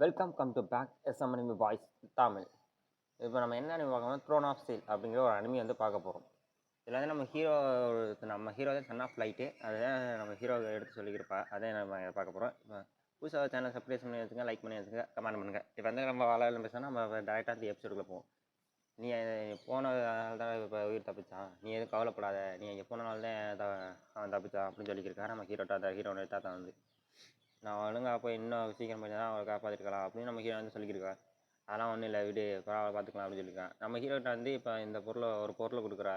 Welcome to back SM anime voice Tamil. இப்போ நம்ம என்ன அனிமி பார்க்கணும், த்ரோன் ஆஃப் ஸ்டீல் அப்படிங்கிற ஒரு அனிமி வந்து பார்க்க போகிறோம். இதில் வந்து நம்ம ஹீரோ தான் சன் ஆஃப் லைட்டு, அதுதான் நம்ம ஹீரோ எடுத்து சொல்லிக்கிறப்பா, அதே நம்ம பார்க்க போகிறோம். இப்போ புதுசாக சேனல் சப்ஸ்கிரைப் பண்ணி வச்சுங்க, லைக் பண்ணி வச்சுங்க, கமெண்ட் பண்ணுங்கள். இப்போ வந்து நம்ம வளர்ந்து பேசினா நம்ம டேரெக்டாக அந்த எபிசோடுக்குள்ளே போவோம். நீ போனதால் தான் இப்போ உயிர் தப்பிச்சான், நீ எதுவும் கவலைப்படாத, நீ இங்கே போனனால தான் அவன் தப்பிச்சான் அப்படின்னு சொல்லியிருக்கான் நம்ம ஹீரோனோட தாத்தா வந்து. நான் ஒழுங்காக போய் இன்னும் சீக்கிரம் பண்ணி தான் அவளை காப்பாற்றிருக்கலாம் அப்படின்னு நம்ம ஹீரோ வந்து சொல்லியிருக்கான். அதெல்லாம் ஒன்றும் இல்லை, விடு, பரவாயில்ல பார்த்துக்கலாம் அப்படின்னு சொல்லியிருக்கான். நம்ம ஹீரோட்ட வந்து இப்போ இந்த ஒரு பொருளை கொடுக்குறா,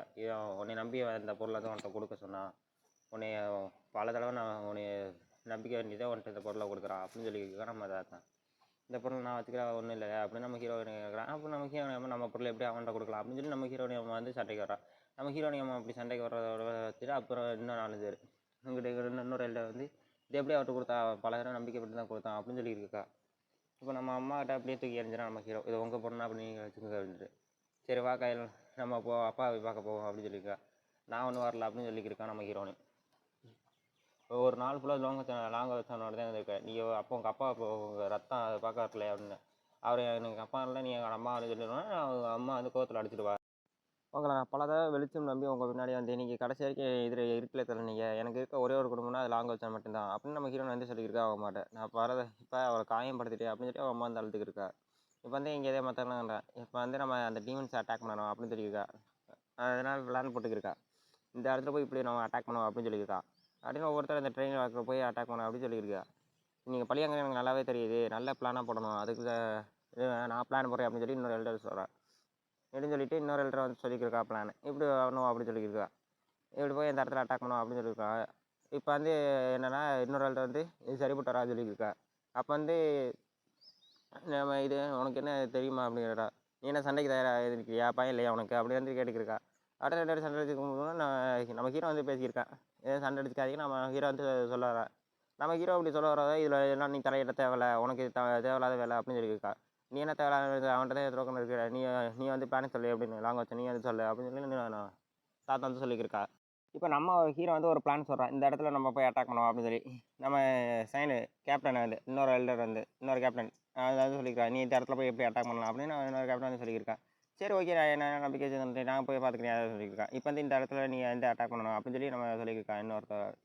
உன்னை நம்பி இந்த பொருளை தான் உன்ட்ட கொடுக்க சொன்னான், உன்னை பல தடவை நான் உன்னை நம்பிக்கை வேண்டியதை உன்ட்ட இந்த பொருளை கொடுக்குறான் அப்படின்னு சொல்லியிருக்கான் நம்ம தாத்தா. இந்த பொருள் நான் வச்சுக்கிறேன், ஒன்றும் இல்லை அப்படின்னு நம்ம ஹீரோயினை கேட்குறான். அப்போ நம்ம ஹீரோனியம்மா நம்ம பொருளை எப்படி அவன்கிட்ட கொடுக்கலாம் அப்படின்னு சொல்லி நம்ம ஹீரோனியம்மா வந்து சண்டைக்கு வர்றான். நம்ம ஹீரோனியம்மா அப்படி சண்டைக்கு வர்றதோட வச்சுட்டு அப்புறம் இன்னும் 4 பேர் இங்கிட்ட இன்னொரு எல்லை வந்து இது எப்படி அவர்கிட்ட கொடுத்தா, பல தடவை நம்பிக்கைப்பட்டு தான் கொடுத்தான் அப்படின்னு சொல்லியிருக்கா. இப்போ நம்ம அம்மாக்கிட்ட அப்படியே தூக்கி எறிஞ்சிடான் நம்ம ஹீரோ, இது உங்கள் பொண்ணு அப்படின்னு நீங்கள் வச்சுக்கோங்க அப்படின்ட்டு. சரி வா கையில் நம்ம அப்பாவை பார்க்க போவோம் அப்படின்னு சொல்லியிருக்கா. நான் ஒன்றும் வரல அப்படின்னு சொல்லியிருக்கான் நம்ம ஹீரோனு. ஒரு நாள் ஃபுல்லாக லாங்க வச்சவனோட தான் இருக்கேன், நீ அப்போ உங்கள் அப்பா உங்கள் ரத்தம் அதை பார்க்க வரல அப்படின்னு. அவர் எனக்கு அப்பா இல்லை, நீ எங்கள் அம்மா அப்படின்னு சொல்லிடுவேன். அவங்க அம்மா வந்து கோவத்தில் அடிச்சிடுவா. உங்களை நான் பல தடவை வெளிச்சம் நம்பி உங்கள் பின்னாடி வந்து நீங்கள் கடைசி வரைக்கும் இதில் இருட்டில் தரீங்க, எனக்கு இருக்க ஒரே ஒரு குடும்பம்னா அது லாங் வச்சா மட்டும்தான் அப்படின்னு நம்ம ஹீரோன் வந்து சொல்லியிருக்கா. அவங்க மாட்டேன் நான் வரதை இப்போ அவளை காயப்படுத்திட்டேன் அப்படின்னு சொல்லி அவன் அம்மா வந்து அழுதுக்கிருக்கா. இப்போ வந்து இங்கே இதே மற்றவங்களான்றேன், இப்போ வந்து நம்ம அந்த டீமன்ஸ் அட்டாக் பண்ணணும் அப்படின்னு சொல்லியிருக்கா. அதனால் பிளான் போட்டுக்கிருக்கா, இந்த இடத்துல போய் இப்படி நம்ம அட்டாக் பண்ணுவோம் அப்படின்னு சொல்லியிருக்கா. அப்படின்னு ஒவ்வொருத்தர் இந்த ட்ரெயின் வாக்கில் போய் அட்டாக் பண்ணணும் அப்படின்னு சொல்லியிருக்கா. நீங்கள் பழியாங்க எனக்கு நல்லாவே தெரியுது, நல்ல பிளானாக போடணும், அதுக்கு நான் பிளான் போடுறேன் அப்படின்னு சொல்லி இன்னொரு எல்டர் சொல்கிறேன். எப்படின்னு சொல்லிட்டு இன்னொரு எல்டர் வந்து சொல்லியிருக்கா பிளான், இப்படி வரணும் அப்படின்னு சொல்லியிருக்கா. இப்படி போய் இந்த இடத்துல அட்டாக் பண்ணுவோம் அப்படின்னு சொல்லியிருக்கா. இப்போ வந்து என்னென்னா இன்னொரு எல்டர் வந்து இது சரிப்பட்டு வராது சொல்லியிருக்கா. அப்போ வந்து நம்ம இது உனக்கு என்ன தெரியுமா அப்படிங்கிறா. நீ என்ன சண்டைக்கு தயாராக இருக்கியா, பையன் இல்லையா உனக்கு அப்படி வந்து கேட்டுக்கிருக்கா. அடுத்த 2 சண்டை அடிச்சுக்கும் நம்ம ஹீரோ வந்து பேசியிருக்கான், ஏன் சண்டை அடிச்சுக்காதீங்க நம்ம ஹீரோ வந்து சொல்ல வரா. நம்ம ஹீரோ அப்படி சொல்ல வராத, இதில் எல்லாம் நீ தலையிட தேவையில்ல, உனக்கு இது தேவையில்லாத வேலை அப்படின்னு சொல்லியிருக்கா. நீ என்ன தேவையில்லாத, அவன்கிட்ட தான் துரோகம் இருக்கிற, நீ வந்து பிளான் சொல்லு அப்படின்னு லாங் வச்சு நீ வந்து சொல்லு அப்படின்னு சொல்லி நான் தாத்தா வந்து சொல்லியிருக்கா. இப்போ நம்ம ஹீரோ வந்து ஒரு பிளான் சொல்கிறான், இந்த இடத்துல நம்ம போய் அட்டாக் பண்ணுவோம் அப்படின்னு சொல்லி. நம்ம சைனு கேப்டன் வந்து இன்னொரு எல்டர் வந்து இன்னொரு கேப்டன் அதாவது சொல்லியிருக்கா, நீ இந்த இடத்துல போய் எப்படி அட்டாக் பண்ணலாம் அப்படின்னு இன்னொரு கேப்டன் வந்து சொல்லியிருக்கேன். சரி ஓகே, நான் என்ன நம்பிக்கை வச்சு நான் போய் பார்த்துக்கிறேன் அதை சொல்லியிருக்கேன். இப்போ வந்து இந்த இடத்துல நீ எந்த அட்டாக் பண்ணணும் அப்படின்னு சொல்லி நம்ம சொல்லியிருக்கா இன்னொருத்தர்.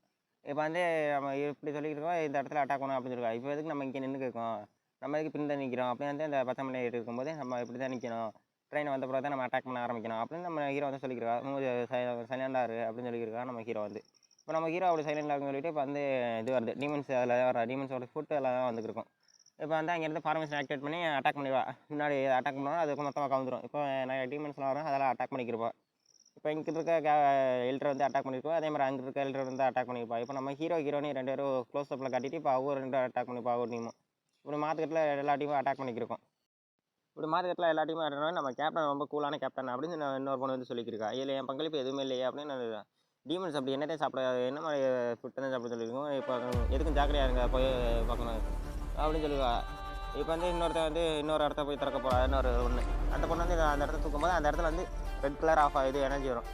இப்போ வந்து நம்ம இப்படி சொல்லியிருக்கோம், இந்த இடத்துல அட்டாக் பண்ணணும் அப்படின்னு சொல்லியிருக்கோம். இப்போ எதுக்கு நம்ம இங்கே நின்று இருக்கோம், நம்ம எதுக்கு பின் தான் நிற்கிறோம் அப்படின்னு வந்து அந்த 10 மணி இருக்கும்போது நம்ம இப்படி தான் நிற்கணும், ட்ரெயின் வந்த பிறகு தான் நம்ம அட்டாக் பண்ண ஆரம்பிக்கணும் அப்படின்னு நம்ம ஹீரோ வந்து சொல்லியிருக்கா. சைலண்டாக இரு அப்படின்னு சொல்லியிருக்கா நம்ம ஹீரோ வந்து. இப்போ நம்ம ஹீரோ அப்படி சைலண்டாக இருக்குன்னு சொல்லிட்டு இப்போ வந்து இது வருது டீமன்ஸ், அதில் வர டீமன்ஸோட ஃபுட்டு எல்லாம் தான் வந்துருக்கும். இப்போ வந்து அங்கேருந்து ஃபார்மேஷன் ஆக்டிவேட் பண்ணி அட்டாக் பண்ணிடுவா. முன்னாடி அட்டாக் பண்ணுவோம், அதுக்கு மொத்தமாக கவுந்துடும். இப்போ நான் டீமன்ஸ்லாம் வரும், அதெல்லாம் அட்டாக் பண்ணிக்கிறப்போம். இப்போ இங்கே இருக்க எல்டர் வந்து அட்டாக் பண்ணியிருப்போம், அதே மாதிரி அங்கே இருக்க எல்டர் வந்து அட்டாக் பண்ணியிருப்பா. இப்போ நம்ம ஹீரோனி 2 பேரும் க்ளோஸ் அப்பில் காட்டிட்டு இப்போ அவங்க 2 அட்டாக் பண்ணிப்பா ஒரு டீமும். இப்படி மாற்றுக்கட்டில் எல்லா டீமும் அட்டாக் பண்ணிக்கிருக்கோம். இப்படி மாற்றுக்கட்டில் எல்லா டீமும் அட்டாக் நம்ம கேப்டன் ரொம்ப கூலான கேப்டன் அப்படின்னு இன்னொரு பொண்ணு வந்து சொல்லியிருக்கா. இதில் என் பங்களிப்பு எதுவுமே இல்லையே அப்படின்னு. டீமன்ஸ் அப்படி என்னதே சாப்பிட, என்ன மாதிரி ஃபுட்டு தான் சாப்பிட சொல்லியிருக்கோம், இப்போ எதுக்கும் ஜாக்கிரதையாக இருங்க போய் பார்க்கணும் அப்படின்னு சொல்லுவா. இப்போ வந்து இன்னொருத்தர் வந்து இன்னொரு இடத்த போய் திறக்க போகிறா, இன்னொரு ஒன்று. அந்த பொண்ணு வந்து அந்த இடத்த தூக்கும்போது அந்த இடத்துல வந்து ரெட் கலர் ஆஃப் ஆகுது, எனர்ஜி வரும்.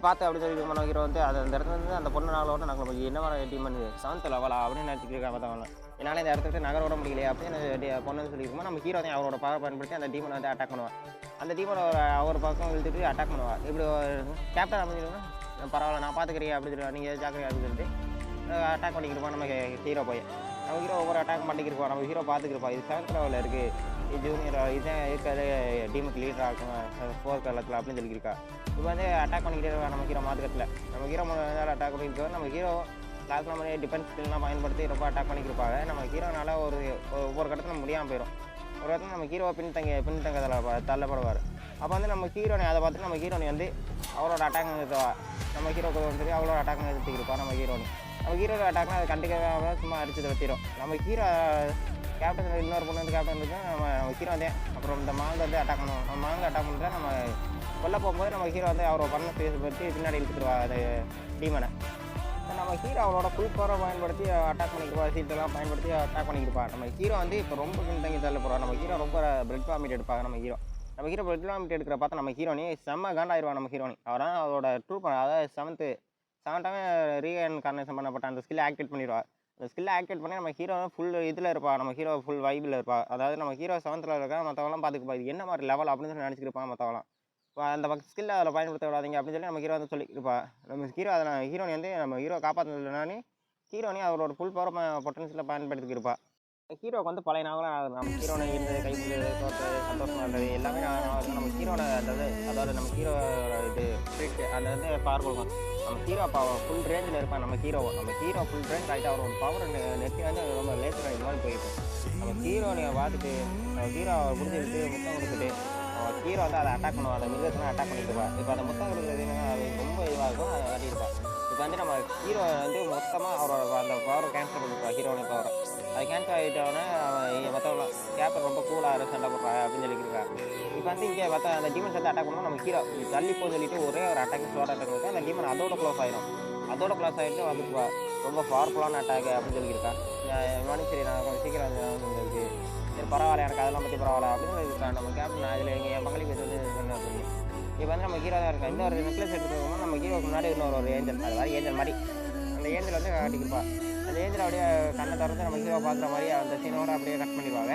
பார்த்து அப்படி சொல்லி நம்ம ஹீரோ வந்து அந்த இடத்துல வந்து அந்த பொண்ணு நாளோட நாங்கள் என்ன மாதிரி டீமன் 7th லெவலா அப்படின்னு நினச்சிக்கிருக்காங்க பார்த்தவங்க. என்னால் இந்த இடத்துல நகர விட முடியலையே அப்படின்னு பொண்ணு சொல்லியிருக்கோம். நம்ம ஹீரோ தான் அவரோட பவர் பயன்படுத்தி அந்த டீமனை வந்து அட்டாக் பண்ணுவான். அந்த டீமனை அவர் பக்கம் இழுத்துட்டு அட்டாக் பண்ணுவாள். இப்படி கேப்டன் அப்படின்னு பரவாயில்ல நான் பார்த்துக்கிறேன் அப்படின்னு சொல்லி நீங்கள் ஜாக்கிரதை அப்படின்னு சொல்லிட்டு அட்டாக் பண்ணிக்கிருப்போம் நம்ம ஹீரோ போய். நம்ம ஹீரோ ஒவ்வொரு அட்டாக் பண்ணிக்கிருப்போம், நம்ம ஹீரோ பார்த்துக்கிருப்போம். இது 7th லெவலில் இருக்குது, இது ஜூனியர், இதுதான் இருக்கிறது டீமுக்கு லீடராக இருக்கும் 4th லெவலில் அப்படின்னு சொல்லியிருக்கா. இப்போ வந்து அட்டாக் பண்ணிக்கிட்டே இருக்கா நம்ம ஹீரோ மாத்துக்கட்டில். நம்ம ஹீரோ அட்டாக் பண்ணியிருக்கோம். நம்ம ஹீரோ லாஸ்ட் நம்ம டிஃபென்ஸ் ஸ்கில்லாம் பயன்படுத்தி ரொம்ப அட்டாக் பண்ணிக்கிருப்பாங்க. நம்ம ஹீரோனால ஒவ்வொரு கட்டத்தில் முடியாமல் போயிடும். ஒரு இடத்துல நம்ம ஹீரோவை பின்தங்க தள்ளப்படுவார். அப்போ வந்து நம்ம ஹீரோனை அதை பார்த்துட்டு நம்ம ஹீரோனி வந்து அவரோட அட்டாக் நிறுத்துவா. நம்ம ஹீரோக்கு வந்து அவளோட அட்டாக் நிறுத்திக்கிருப்பா நம்ம ஹீரோனி. நம்ம ஹீரோட அட்டாக்னா அதை கண்டுக்கவே சும்மா அடிச்சு தட்டிடும். நம்ம ஹீரோ கேப்டன் இன்னொரு பொண்ணு வந்து கேப்டன் இருக்கு, நம்ம ஹீரோ வந்து அப்புறம் இந்த மாங்க வந்து அட்டாக் பண்ணுவோம். நம்ம மாங்க அட்டாக் பண்ணுறா நம்ம கொல்ல போகும்போது நம்ம ஹீரோ வந்து அவரோட பண்ண பேஸ் பற்றி பின்னாடி இழுத்துடுவா அந்த டீமனை. நம்ம ஹீரோ அவரோட ஃபுல் பவரை பயன்படுத்தி அட்டாக் பண்ணிக்கிறப்பா, சீட்டெல்லாம் பயன்படுத்தி அட்டாக் பண்ணிக்கிறப்பா. நம்ம ஹீரோ வந்து இப்போ ரொம்ப பின்தங்கி தள்ள போகிறோம். நம்ம ஹீரோ ரொம்ப பிளட் வாமிட் எடுப்பாங்க. நம்ம ஹீரோ பிளட் வாமிட் எடுக்கிற பார்த்தா நம்ம ஹீரோனி செம்ம காண்டாயிருவா. நம்ம ஹீரோனி அவரால் அவரோட ட்ரூப் அதாவது 7th ரீஇன்கார்னேஷன் பண்ணப்பட்ட அந்த ஸ்கில் ஆக்டிவேட் பண்ணிடுவா. இந்த ஸ்கில்லை ஆக்டிவேட் பண்ணி நம்ம ஹீரோ ஃபுல் இதில் இருப்பா, நம்ம ஹீரோ ஃபுல் வைபில் இருப்பா. அதாவது நம்ம ஹீரோ 7th இருக்கா, மற்றவங்களாம் பார்த்துக்குப்பா இது என்ன மாதிரி லெவல் அப்படின்னு சொல்லி நினச்சிருப்பான் மற்றவங்களாம். இப்போ அந்த ஸ்கில்லை அதில் பயன்படுத்த விடாதீங்க அப்படின்னு சொல்லி நம்ம ஹீரோ வந்து சொல்லியிருப்பா. நம்ம ஹீரோ அதை ஹீரோனி வந்து நம்ம ஹீரோ காப்பாற்றினானே ஹீரோனி அவரோட ஃபுல் பவர் பொட்டன்ஷியலை பயன்படுத்திக்கிருப்பா. ஹீரோக்கு வந்து பழைய நாவலாம் நம்ம ஹீரோனை இருந்தது, கை பிடிச்சது, தோற்றது, சந்தோஷமாக இருந்தது எல்லாமே நம்ம ஹீரோட அந்த இது, அதாவது நம்ம ஹீரோட இது ஸ்பிரிட் அந்த வந்து பவர் கொடுக்கும். நம்ம ஹீரோ ஃபுல் ரேஞ்சில் இருப்பான். நம்ம ஹீரோ ஃபுல் ரேஞ்ச் ஆகிட்டு அவரோட பவர் நெட்டி வந்து ரொம்ப லேசர் இது மாதிரி போயிருக்கும். நம்ம ஹீரோனை பார்த்துட்டு நம்ம ஹீரோ பிடிச்சிட்டு முத்தம் கொடுத்துட்டு அவன் ஹீரோ வந்து அதை அட்டாக் பண்ணுவான். அந்த மிருகத்தெல்லாம் அட்டாக் பண்ணிட்டுருப்பா. இப்போ அந்த முத்தம் கொடுக்குறது அது ரொம்ப இதுவாக இருக்கும், அதை காட்டியிருப்பா. இப்போ வந்து நம்ம ஹீரோ வந்து மொத்தமாக அவரோட அந்த பவரை கேன்சல் பண்ணிருப்பா, ஹீரோனை பவரை. அது கேன்சல் ஆகிட்டோன்னே அவன் மற்றவங்களாம் கேப்பர் ரொம்ப கூலாக சண்டை போடுறா அப்படின்னு சொல்லியிருக்காங்க. இப்போ வந்து இங்கே மற்ற அந்த டீமன்ஸ் வந்து அட்டாக் பண்ணுவோம். நம்ம ஹீரோ தள்ளி போன்னு சொல்லிட்டு ஒரே ஒரு அட்டாக் ஸ்லோட் அட்டாக் இருக்கும். அந்த டீமன் அதோட க்ளோஸ் ஆகிடும். அதோட க்ளோஸ் ஆகிட்டு வந்துருப்பா ரொம்ப பவர்ஃபுல்லான அட்டாக் அப்படின்னு சொல்லியிருக்கா. மணி சரி நான் கொஞ்சம் சீக்கிரம் வந்துருக்கு, சரி பரவாயில்ல எனக்கு அதெல்லாம் பற்றி பரவாயில்ல அப்படின்னு இருக்கான். நம்ம கேப்டன் அதில் என் பங்களிப்பு வந்து என்ன சொல்லி இப்போ வந்து நம்ம ஹீரோ தான் இருக்கா. இன்னொரு நெக்லஸ் எடுத்துக்கோங்க. நம்ம ஹீரோக்கு முன்னாடி இன்னொரு ஏஞ்சல், அது மாதிரி ஏஞ்சல் மாதிரி அந்த ஏஞ்சல் வந்து காட்டிக்கிருப்பா. அந்த ஏஞ்சல் அப்படியே கண்ணை திறந்து நம்ம ஹீரோ பார்க்குற மாதிரி அந்த சீனோட அப்படியே கட் பண்ணிடுவாங்க.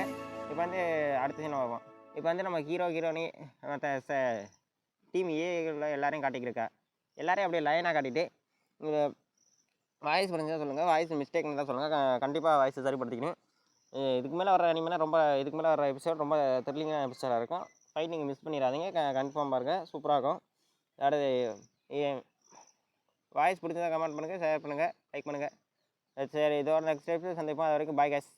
இப்போ வந்து அடுத்த சீனை வருவோம். இப்போ வந்து நம்ம ஹீரோனி மற்ற டீம் ஏல எல்லாரையும் காட்டிக்கிருக்கா. எல்லாரையும் அப்படியே லைனாக காட்டிட்டு வாய்ஸ் புரிஞ்சால் சொல்லுங்கள், வாய்ஸ் மிஸ்டேக்னு தான் சொல்லுங்கள். கண்டிப்பாக வாய்ஸை சரிப்படுத்திக்கணும். இதுக்கு மேலே வர அனிமேனா இதுக்கு மேலே வர எபிசோட் ரொம்ப த்ரில்லிங்கான எபிசோடாக இருக்கும். ஃபைட் நீங்கள் மிஸ் பண்ணிடாதீங்க, கன்ஃபார்ம் பாருங்கள், சூப்பராக இருக்கும். அடுத்து வாய்ஸ் பிடிச்சதா கமெண்ட் பண்ணுங்கள், ஷேர் பண்ணுங்கள், லைக் பண்ணுங்கள். சரி இதோட நெக்ஸ்ட் எபிசோட் சந்திப்போம். அது வரைக்கும் பாய் கைஸ்.